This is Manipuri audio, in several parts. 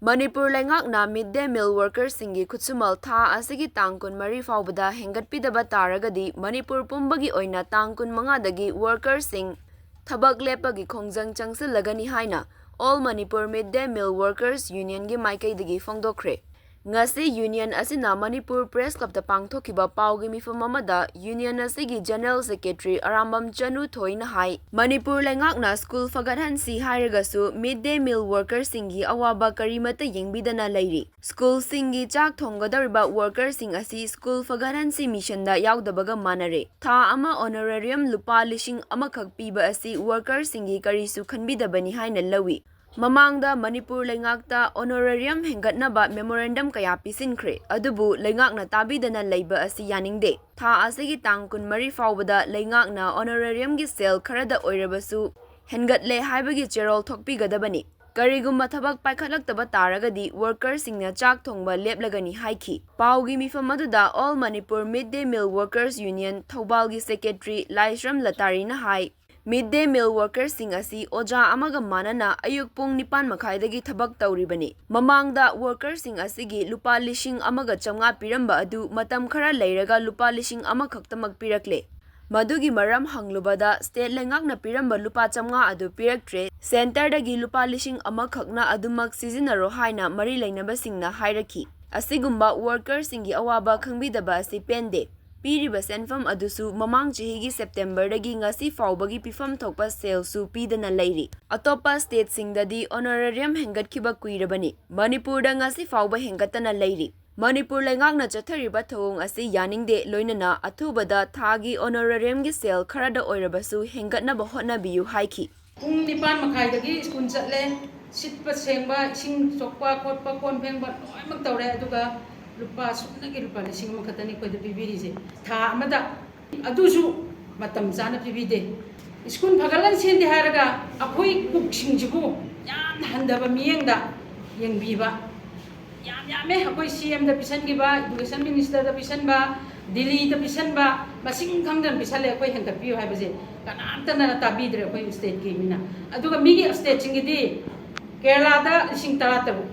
Manipur leingakna Midday Meal Workers singgi Khutsumal tha asigi Tang mari Phaobada hengatpidaba Taragadi Manipur pumbagi oina Tang 15 workers sing thabak leppagi Khongjang changsillagani haina All Manipur Midday Meal Workers Union gi maikeidagi phongdokhre. Ngasi union asina Manipur Press Club ta pangthokiba paugi mifam amada union asigi General Secretary Arambam Chanu thoina hai Manipur leingakna school fagathan si hairagasu Midday Meal Workers singi awaba karimata yengbidana leiri school singi chak thonggadariba workers sing asi school fagathan si mission da yaudaba manare tha ama honorarium lupa lishing amakhak piba asi workers singi karisu khanbidabani haina lawi Mamangda Manipur leingakta honorarium hengatnaba memorandum kaya pisinkre adubu leingakna tabidana leiba asi yaningde tha asigi Tang mari Phaobada leingakna honorarium gi sel kharada oirabasu hengatle haibagi cherol thokpigadabani karigumba thabak paikhatlaktaba taragadi workers singna chak thongba leplagani haiki paugi mifam aduda All Manipur Midday Meal Workers Union Thobal gi secretary Laisram Latari na hai Midday Meal Workers sing asi oja amaga manana ayuk pung 9:30 thabak tauribani mamangda workers sing asigi lupa lishing amaga chamnga piramba adu matam khara leiraga lupa lishing amakhaktamak pirakle madugi maram hanglubada state leingakna piramba lupa chamnga adu piraktre center dagi lupa lishing amakhakna adumak sizinaro haina mari leinaba singna hairaki asigumba workers singi awaba khangbidaba asi pende Piriba senfam adusu mamang chihigi September dagi ngasi faubagi pifam thokpa sale su pidana leiri. Atopa state singdadi honorarium hengatkiba kuirabani. Manipur da ngasi fauba hengatana leiri. Manipur leingakna chathariba thong asi yaningde loinana athubada thagi honorarium gi sale kharada oirabasu hengatna bahotna biyu haiki. Pung 9:30 dagi school chatle sitpa sengba sing sokpa khotpa kon phengba loimak tawre aduga lupa sumnagi lupa lising makatani ko da pibiri tha amada adusu matam jana pibide iskun phagalan sendi haraga akhoi kuksing jibu yam handaba miyengda yengbiba yame akhoi CM da pisan giba education minister da pisan ba Delhi da pisan ba masing khangdan pisale akhoi hengatpiu haibaje kanamtana tabidre akhoi state ki mina aduga migi state singidi Kerala da lising taratabu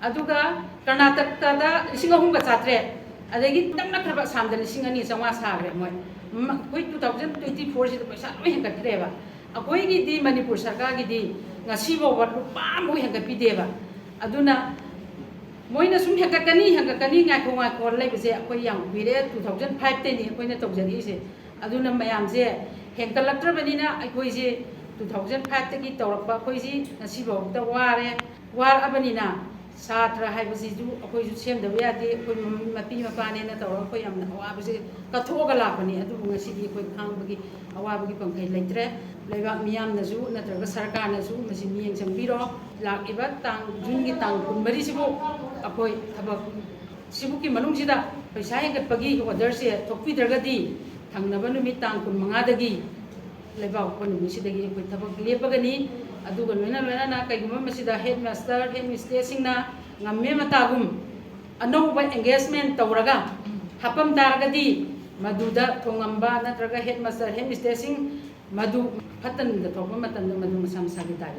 aduga Karnataka da lising ahumga chatre adagi tangna khaba samda lising ani changwa sagre moi koi 2024 si paisa loi hengatreba akoi gi di Manipur sarkar gi di ngasi bo wat pa mo hengatpideba aduna moina sum hengakani ngai ko leibse akoi yang bire 2005 te ni akoi na tawjari se aduna mayam je hengalaktrabanina akoi je 2005 te gi tawrakpa akoi ji ngasi bo ta war abanina Satra haibasi ju akoi ju semdaba yade akoi mapi mapane na tawra akoi yamna awabase kathoga lakani adu ngasidi akoi khangbagi awabagi pangkai leitre leiba miyamna ju natraga sarkarna ju masi miyeng changbiro lakiba Tang jungi Tang 13 sibu akoi thabak sibu ki manungsida paisa hengatpagi order se thokpidragadi thangnaba numit Tang 15 dagi leiba ko numisidagi akoi thabak lepagani aduga loina na kaiguma masida headmaster headmistress singna ngamme matagum anoba engagement tawraga hapam taragadi maduda thongamba natraga headmaster headmistress sing madu phatan da thokpa matan da madu masam sagi tare